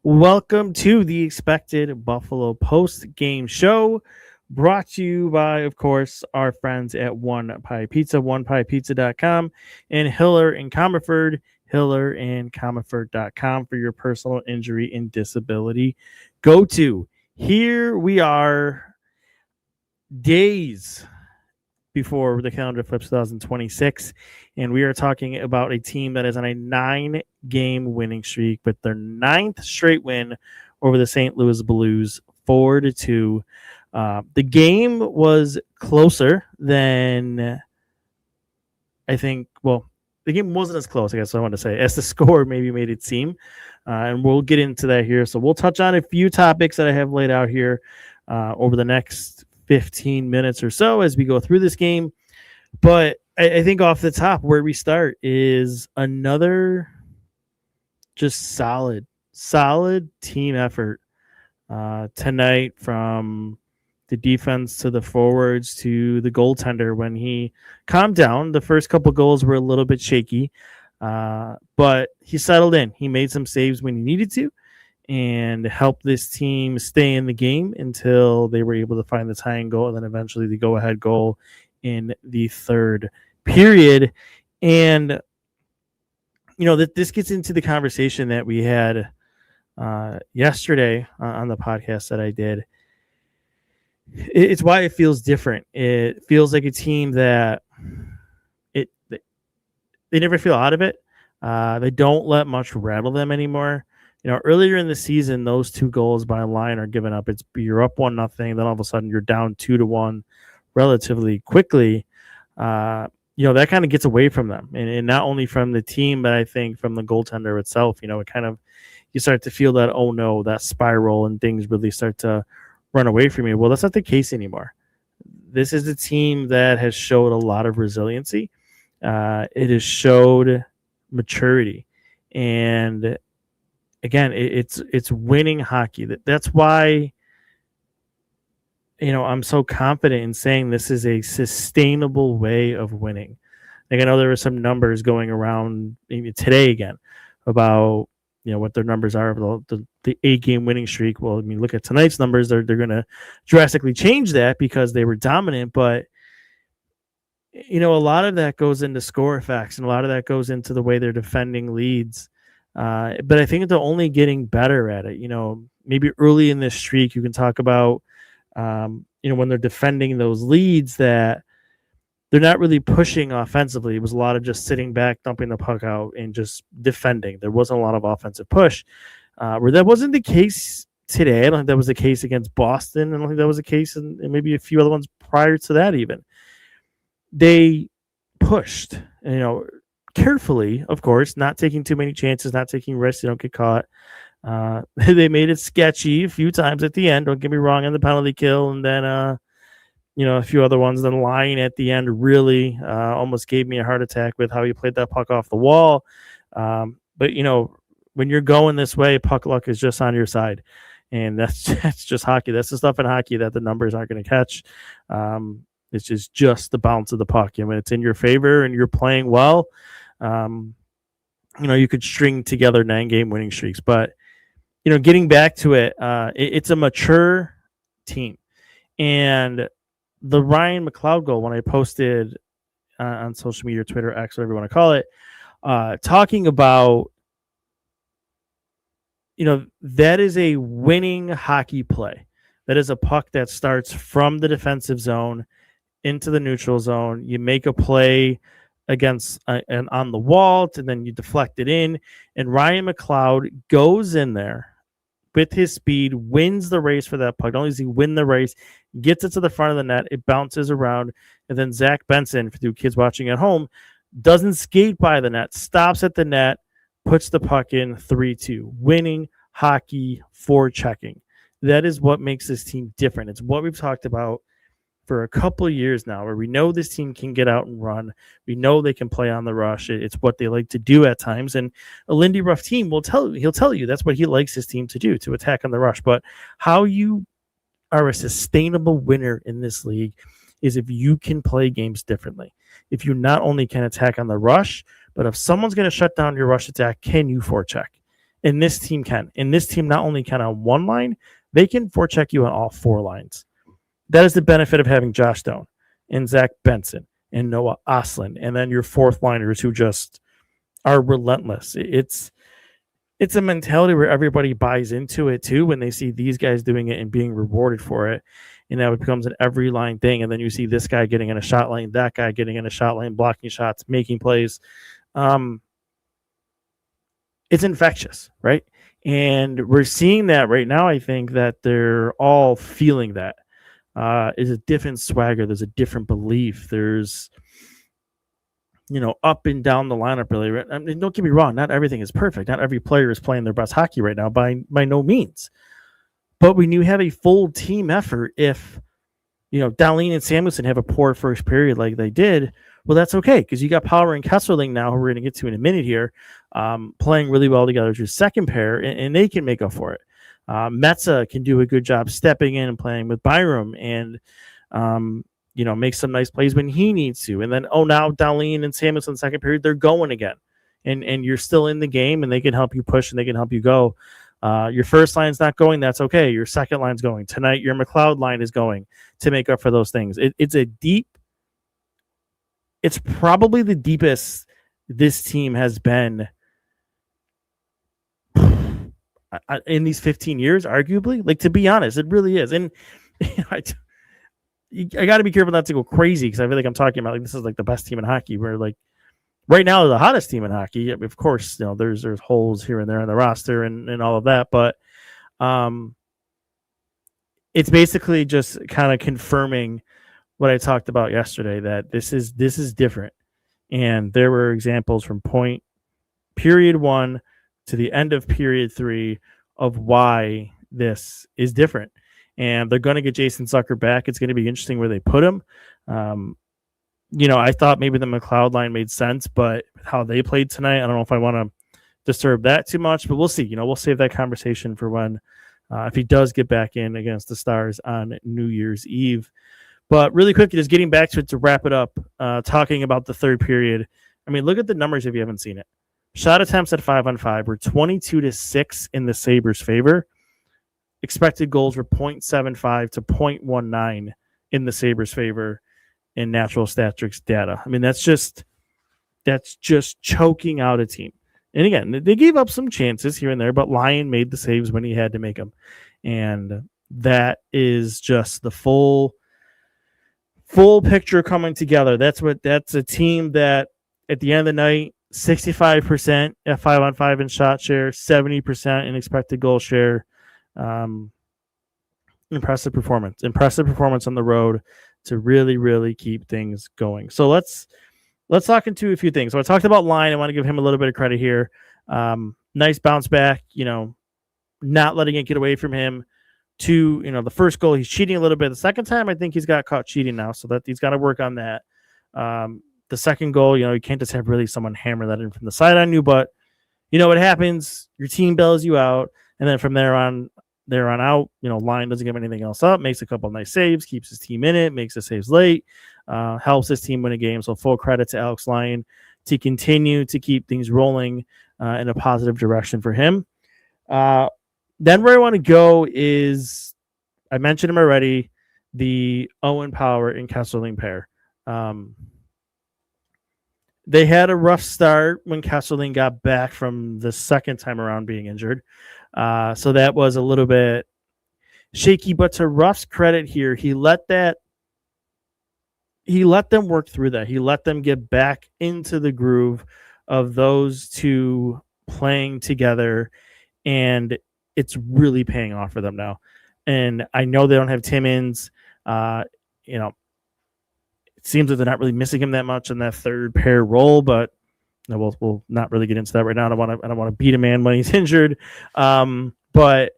Welcome to the expected Buffalo post-game show, brought to you by, of course, our friends at One Pie Pizza, onepiepizza.com, and Hiller and Comerford, hillerandcomerford.com for your personal injury and disability go-to. Here we are, days before the calendar flips 2026, and we are talking about a team that is on a 9-game winning streak with their 9th straight win over the St. Louis Blues, 4-2. The game was closer than I think. Well, the game wasn't as close, I guess I want to say, as the score maybe made it seem. And we'll get into that here. So we'll touch on a few topics that I have laid out here over the next 15 minutes or so as we go through this game. But I think off the top, where we start is another just solid team effort tonight, from the defense to the forwards to the goaltender. When he calmed down, the first couple goals were a little bit shaky, but he settled in. He made some saves when he needed to and helped this team stay in the game until they were able to find the tying goal and then eventually the go-ahead goal in the third period. And, this gets into the conversation that we had yesterday on the podcast that I did. It's why it feels different. It feels like a team that they never feel out of it. They don't let much rattle them anymore. Earlier in the season, those 2 goals by line are given up. You're up 1-0, then all of a sudden you're down 2-1 relatively quickly. That kind of gets away from them, and not only from the team, but I think from the goaltender itself. It kind of, you start to feel that, oh no, that spiral, and things really start to run away from you. Well, that's not the case anymore. This is a team that has showed a lot of resiliency. It has showed maturity, and again, it's winning hockey. That's why, I'm so confident in saying this is a sustainable way of winning. Like, I know there were some numbers going around maybe today again about what their numbers are of the 8-game winning streak. Well, I mean, look at tonight's numbers. They're going to drastically change that because they were dominant, but a lot of that goes into score effects, and a lot of that goes into the way they're defending leads. But I think they're only getting better at it. Maybe early in this streak, you can talk about, when they're defending those leads, that they're not really pushing offensively. It was a lot of just sitting back, dumping the puck out, and just defending. There wasn't a lot of offensive push. Where that wasn't the case today. I don't think that was the case against Boston. I don't think that was the case in maybe a few other ones prior to that even. They pushed, carefully, of course, not taking too many chances, not taking risks. They don't get caught. They made it sketchy a few times at the end. Don't get me wrong, on the penalty kill, and then a few other ones. Then Lyon at the end really almost gave me a heart attack with how he played that puck off the wall. But when you're going this way, puck luck is just on your side, and that's just hockey. That's the stuff in hockey that the numbers aren't going to catch. It's just the bounce of the puck. And when it's in your favor and you're playing well, you could string together 9-game winning streaks. But, getting back to it, it's a mature team. And the Ryan McLeod goal, when I posted on social media, Twitter, X, whatever you want to call it, talking about, that is a winning hockey play. That is a puck that starts from the defensive zone into the neutral zone. You make a play against and on the wall, and then you deflect it in. And Ryan McLeod goes in there with his speed, wins the race for that puck. Not only does he win the race, gets it to the front of the net, it bounces around, and then Zach Benson, for you kids watching at home, doesn't skate by the net, stops at the net, puts the puck in 3-2. Winning hockey, forechecking. That is what makes this team different. It's what we've talked about for a couple of years now, where we know this team can get out and run. We know they can play on the rush. It's what they like to do at times. And a Lindy Ruff team he'll tell you that's what he likes his team to do, to attack on the rush. But how you are a sustainable winner in this league is if you can play games differently. If you not only can attack on the rush, but if someone's going to shut down your rush attack, can you forecheck? And this team can. And this team not only can on one line, they can forecheck you on all four lines. That is the benefit of having Josh Stone and Zach Benson and Noah Ostlund, and then your fourth liners who just are relentless. It's a mentality where everybody buys into it too when they see these guys doing it and being rewarded for it. And now it becomes an every line thing. And then you see this guy getting in a shot lane, that guy getting in a shot lane, blocking shots, making plays. It's infectious, right? And we're seeing that right now. I think that they're all feeling that. Is a different swagger. There's a different belief. There's, up and down the lineup, really. I mean, don't get me wrong. Not everything is perfect. Not every player is playing their best hockey right now by no means. But when you have a full team effort, if, Dahlin and Samuelsson have a poor first period like they did, well, that's okay because you got Power and Kesselring now, who we're going to get to in a minute here, playing really well together as your second pair, and they can make up for it. Metza can do a good job stepping in and playing with Byram and, make some nice plays when he needs to. And then, now Dahlin and Samuelsson second period, they're going again. And you're still in the game, and they can help you push and they can help you go. Your first line's not going, that's okay. Your second line's going. Tonight, your McLeod line is going to make up for those things. It's probably the deepest this team has been in these 15 years, arguably. Like, to be honest, it really is. And I got to be careful not to go crazy because I feel like I'm talking about like this is like the best team in hockey. Where like right now the hottest team in hockey. Of course, there's holes here and there on the roster and all of that, but it's basically just kind of confirming what I talked about yesterday, that this is different. And there were examples from period 1 to the end of period 3 of why this is different. And they're going to get Jason Zucker back. It's going to be interesting where they put him. I thought maybe the McLeod line made sense, but how they played tonight, I don't know if I want to disturb that too much, but we'll see. We'll save that conversation for when, if he does get back in against the Stars on New Year's Eve. But really quickly, just getting back to it to wrap it up, talking about the third period. I mean, look at the numbers if you haven't seen it. Shot attempts at 5-on-5 were 22-6 in the Sabres' favor. Expected goals were 0.75 to 0.19 in the Sabres' favor in natural statistics data. I mean, that's just choking out a team. And again, they gave up some chances here and there, but Lyon made the saves when he had to make them. And that is just the full picture coming together. That's a team that at the end of the night, 65% at 5-on-5 in shot share, 70% in expected goal share. Impressive performance on the road to really, really keep things going. So let's talk into a few things. So I talked about Lyon. I want to give him a little bit of credit here. Nice bounce back, not letting it get away from him. To, the first goal, he's cheating a little bit. The second time, I think he's got caught cheating now, so that he's got to work on that. The second goal, you can't just have really someone hammer that in from the side on you, but what happens, your team bails you out, and then from there on out, Lyon doesn't give anything else up, makes a couple nice saves, keeps his team in it, makes the saves late, helps his team win a game. So full credit to Alex Lyon to continue to keep things rolling in a positive direction for him. Then where I want to go is, I mentioned him already, the Owen Power and Kesselring pair. They had a rough start when Kesselring got back from the second time around being injured. So that was a little bit shaky, but to Ruff's credit here, he let them work through that. He let them get back into the groove of those two playing together, and it's really paying off for them now. And I know they don't have Timmins. It seems that they're not really missing him that much in that third pair role, but we'll not really get into that right now. I don't want to beat a man when he's injured. But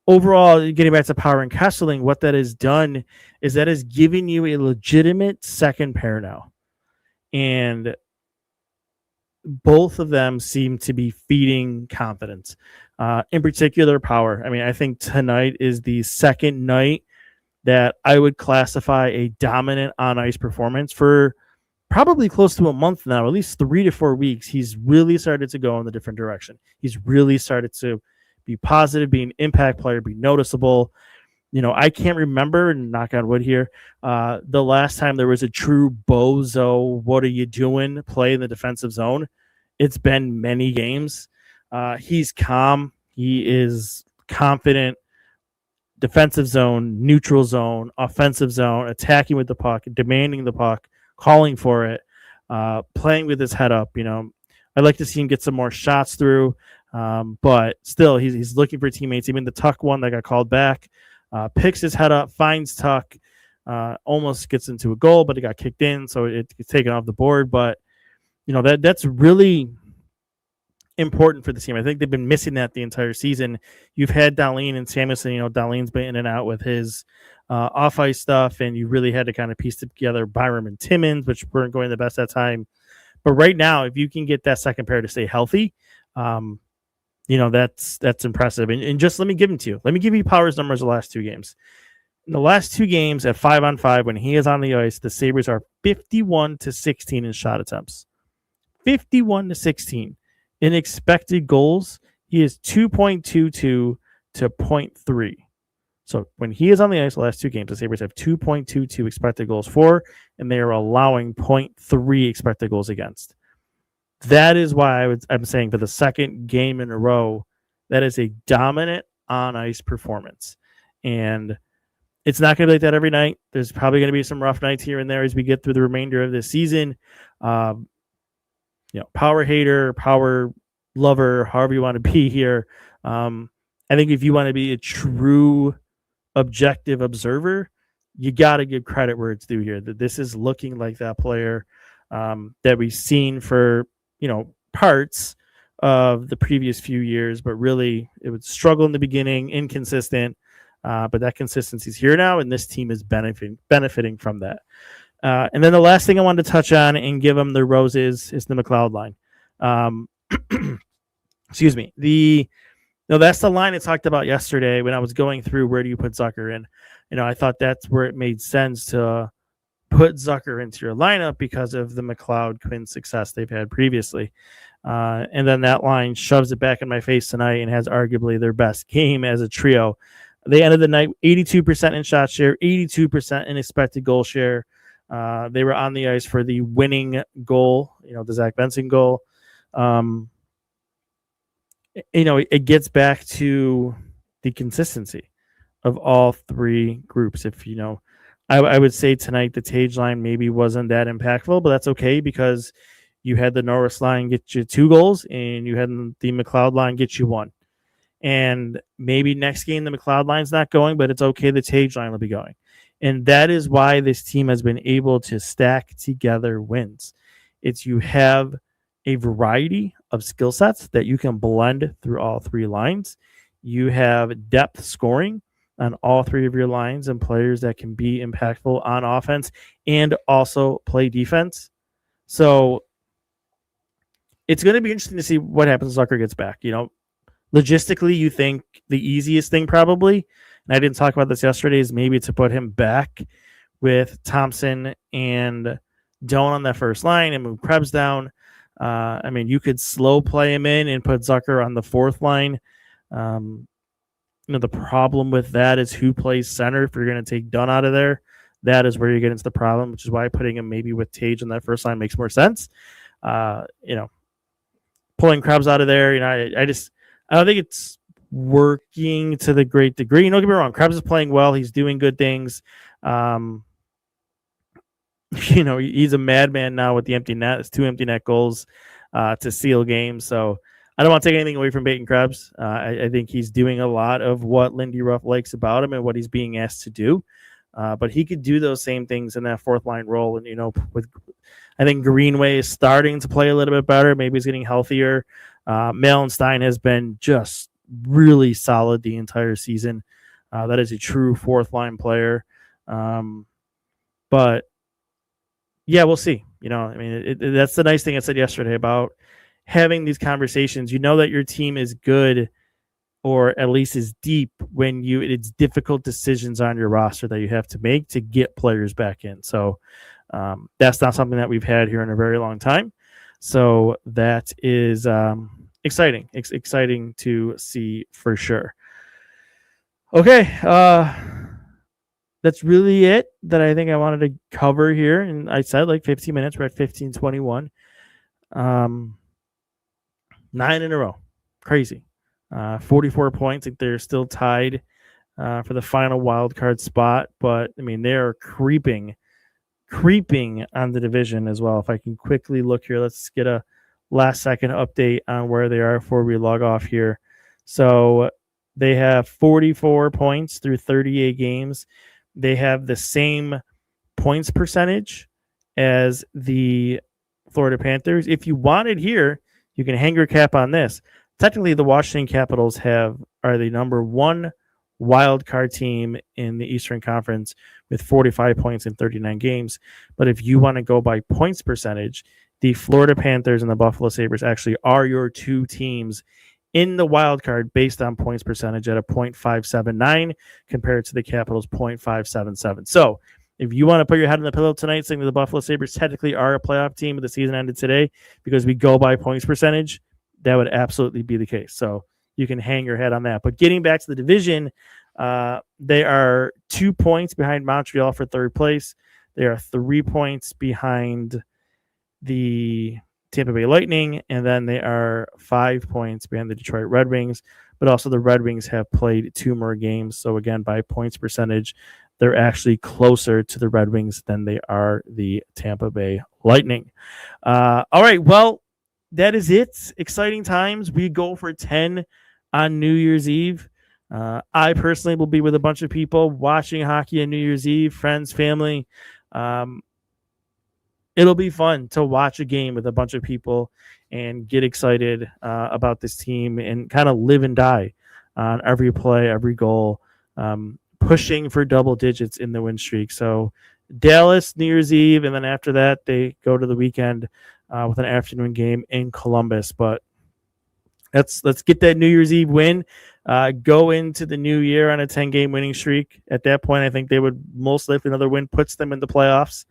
overall, getting back to Power and Kesselring, what that has done is that has given you a legitimate second pair now. And both of them seem to be feeding confidence. In particular, Power. I mean, I think tonight is the second night that I would classify a dominant on-ice performance for probably close to a month now, at least 3 to 4 weeks, he's really started to go in the different direction. He's really started to be positive, be an impact player, be noticeable. I can't remember, knock on wood here, the last time there was a true bozo, what are you doing, play in the defensive zone. It's been many games. He's calm. He is confident. Defensive zone, neutral zone, offensive zone, attacking with the puck, demanding the puck, calling for it, playing with his head up. I'd like to see him get some more shots through, but still, he's looking for teammates. Even the Tuck one that got called back, picks his head up, finds Tuck, almost gets into a goal, but it got kicked in, so it gets taken off the board. But that's really important for the team. I think they've been missing that the entire season. You've had Dahlin and Samuelson. Dahlin's been in and out with his off-ice stuff, and you really had to kind of piece together Byram and Timmins, which weren't going the best that time. But right now, if you can get that second pair to stay healthy, that's impressive. And just let me give them to you. Let me give you Power's numbers the last 2 games. In the last 2 games at 5-on-5, when he is on the ice, the Sabres are 51-16 in shot attempts. 51-16. In expected goals, he is 2.22 to 0.3. So when he is on the ice the last 2 games, the Sabres have 2.22 expected goals for, and they are allowing 0.3 expected goals against. That is why I'm saying for the second game in a row, that is a dominant on-ice performance. And it's not going to be like that every night. There's probably going to be some rough nights here and there as we get through the remainder of this season. Power hater, power lover, however you want to be here. I think if you want to be a true objective observer, you got to give credit where it's due here. That this is looking like that player that we've seen for parts of the previous few years, but really it would struggle in the beginning, inconsistent. But that consistency is here now, and this team is benefiting from that. And then the last thing I wanted to touch on and give them their roses is the McLeod line. Excuse me. That's the line I talked about yesterday when I was going through where do you put Zucker in. I thought that's where it made sense to put Zucker into your lineup because of the McLeod-Quinn success they've had previously. And then that line shoves it back in my face tonight and has arguably their best game as a trio. They ended the night 82% in shot share, 82% in expected goal share. They were on the ice for the winning goal, the Zach Benson goal. It gets back to the consistency of all 3 groups. If I would say tonight the Tage line maybe wasn't that impactful, but that's okay because you had the Norris line get you 2 goals and you had the McLeod line get you 1. And maybe next game the McLeod line's not going, but it's okay. The Tage line will be going. And that is why this team has been able to stack together wins. It's you have a variety of skill sets that you can blend through all 3 lines. You have depth scoring on all 3 of your lines and players that can be impactful on offense and also play defense. So it's going to be interesting to see what happens when Zucker gets back. Logistically, you think the easiest thing probably, and I didn't talk about this yesterday, is maybe to put him back with Thompson and Doan on that first line and move Krebs down. You could slow play him in and put Zucker on the 4th line. The problem with that is who plays center. If you're going to take Dunn out of there, that is where you get into the problem, which is why putting him maybe with Tage on that first line makes more sense. Pulling Krebs out of there, I don't think it's working to the great degree. Don't get me wrong. Krebs is playing well. He's doing good things. He's a madman now with the empty net. It's 2 empty net goals to seal games. So I don't want to take anything away from Peyton Krebs. I think he's doing a lot of what Lindy Ruff likes about him and what he's being asked to do. But he could do those same things in that 4th line role. And, I think Greenway is starting to play a little bit better. Maybe he's getting healthier. Malenstein has been just really solid the entire season. That is a true 4th line player. But yeah, we'll see. That's the nice thing I said yesterday about having these conversations. That your team is good or at least is deep when it's difficult decisions on your roster that you have to make to get players back in. So That's not something that we've had here in a very long time. So that is exciting. Exciting to see for sure. Okay. That's really it that I think I wanted to cover here. And I said like 15 minutes. We're at 15:21. 9 in a row. Crazy. 44 points. I think they're still tied for the final wild card spot. But, I mean, they're creeping on the division as well. If I can quickly look here, let's get a last second update on where they are before we log off here. So they have 44 points through 38 games. They have the same points percentage as the Florida Panthers. If you wanted here, you can hang your cap on this. Technically, the Washington Capitals are the number one wild card team in the Eastern Conference with 45 points in 39 games. But if you want to go by points percentage, the Florida Panthers and the Buffalo Sabres actually are your two teams in the wild card based on points percentage at a .579 compared to the Capitals' .577. So if you want to put your head on the pillow tonight saying that the Buffalo Sabres technically are a playoff team, but the season ended today because we go by points percentage, that would absolutely be the case. So you can hang your head on that. But getting back to the division, they are 2 points behind Montreal for third place. They are 3 points behind the Tampa Bay Lightning, and then they are 5 points behind the Detroit Red Wings. But also the Red Wings have played 2 more games. So again, by points percentage, they're actually closer to the Red Wings than they are the Tampa Bay Lightning. All right, well, that is it. Exciting times. We go for 10 on New Year's Eve. I personally will be with a bunch of people watching hockey on New Year's Eve, friends, family. It'll be fun to watch a game with a bunch of people and get excited about this team and kind of live and die on every play, every goal, pushing for double digits in the win streak. So Dallas, New Year's Eve, and then after that, they go to the weekend with an afternoon game in Columbus. But let's get that New Year's Eve win. Go into the new year on a 10-game winning streak. At that point, I think they would most likely another win puts them in the playoffs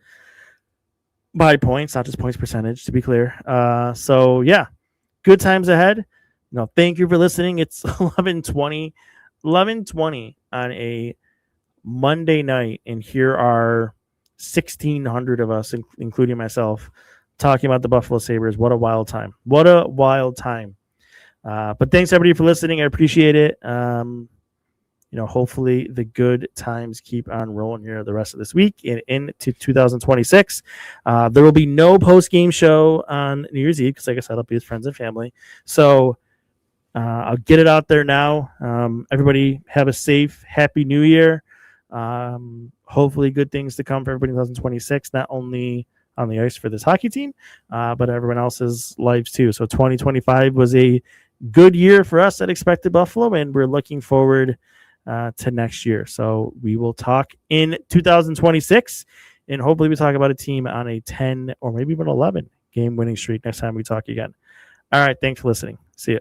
by points, not just points percentage, to be clear. So yeah, good times ahead. Thank you for listening. It's 11:20 on a Monday night, and here are 1,600 of us, including myself, talking about the Buffalo Sabres. What a wild time. What a wild time. But thanks, everybody, for listening. I appreciate it. Hopefully the good times keep on rolling here the rest of this week and into 2026. There will be no post-game show on New Year's Eve because, like I said, I'll be with friends and family. So I'll get it out there now. Everybody have a safe, happy New Year. Hopefully good things to come for everybody in 2026, not only on the ice for this hockey team, but everyone else's lives too. So 2025 was a good year for us at Expected Buffalo, and we're looking forward to next year. So we will talk in 2026, and hopefully we talk about a team on a 10 or maybe even 11 game winning streak next time we talk again. All right. Thanks for listening. See ya.